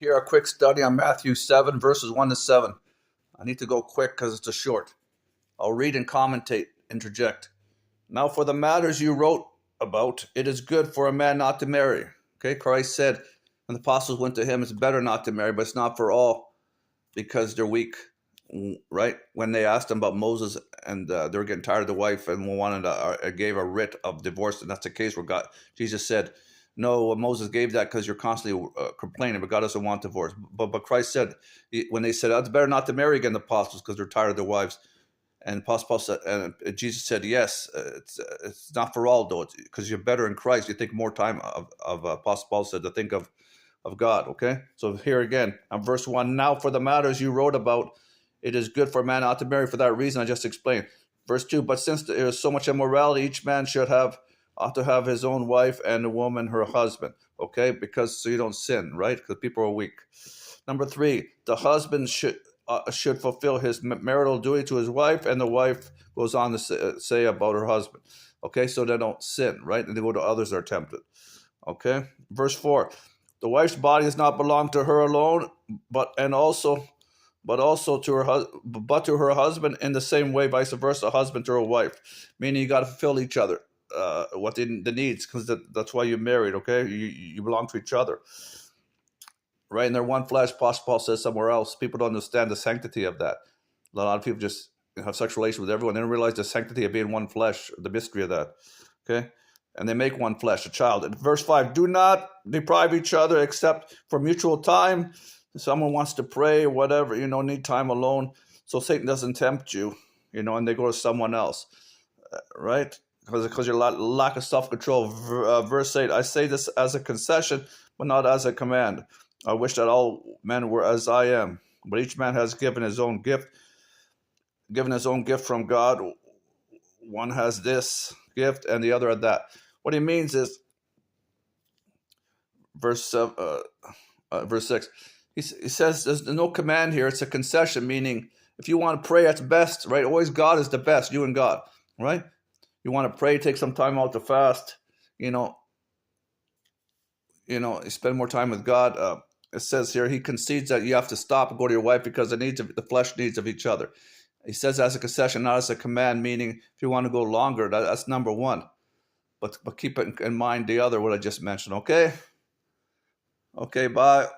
Here, a quick study on Matthew 7, verses 1 to 7. I need to go quick because it's a short. I'll read and commentate, interject. Now, for the matters you wrote about, it is good for a man not to marry. Okay, Christ said, and the apostles went to him, it's better not to marry, but it's not for all because they're weak, right? When they asked him about Moses and they were getting tired of the wife and gave a writ of divorce, and that's the case where Jesus said, no, Moses gave that because you're constantly complaining, but God doesn't want divorce. But Christ said, when they said, it's better not to marry again, the apostles, because they're tired of their wives. And Apostle Paul said, and Jesus said, yes, it's not for all, though, because you're better in Christ. You think more time of Apostle Paul said to think of God, okay? So here again, on verse 1, now for the matters you wrote about, it is good for a man not to marry for that reason I just explained. Verse 2, but since there is so much immorality, each man ought to have his own wife and the woman her husband, okay? Because so you don't sin, right? Because people are weak. Number 3, the husband should fulfill his marital duty to his wife, and the wife goes on to say about her husband, okay? So they don't sin, right? And they go to others that are tempted, okay? Verse 4, the wife's body does not belong to her alone, but also to her husband in the same way, vice versa, husband to her wife. Meaning you got to fulfill each other, what the needs, because that's why you're married, okay? You belong to each other, right? And they're one flesh. Apostle Paul says somewhere else. People don't understand the sanctity of that. A lot of people just have sexual relations with everyone. They don't realize the sanctity of being one flesh, the mystery of that, okay? And they make one flesh, a child. In verse 5, do not deprive each other except for mutual time. If someone wants to pray or whatever, need time alone, so Satan doesn't tempt you, and they go to someone else, right? Because your lack of self-control. Verse 8, I say this as a concession, but not as a command. I wish that all men were as I am, but each man has given his own gift from God. One has this gift and the other had that. What he means is, verse 6, he says there's no command here. It's a concession, meaning if you want to pray, that's best, right? Always God is the best, you and God, right? You want to pray, take some time out to fast, spend more time with God. It says here, he concedes that you have to stop and go to your wife because the flesh needs of each other. He says as a concession, not as a command, meaning if you want to go longer, that's number one. But keep in mind the other, what I just mentioned, okay? Okay, bye.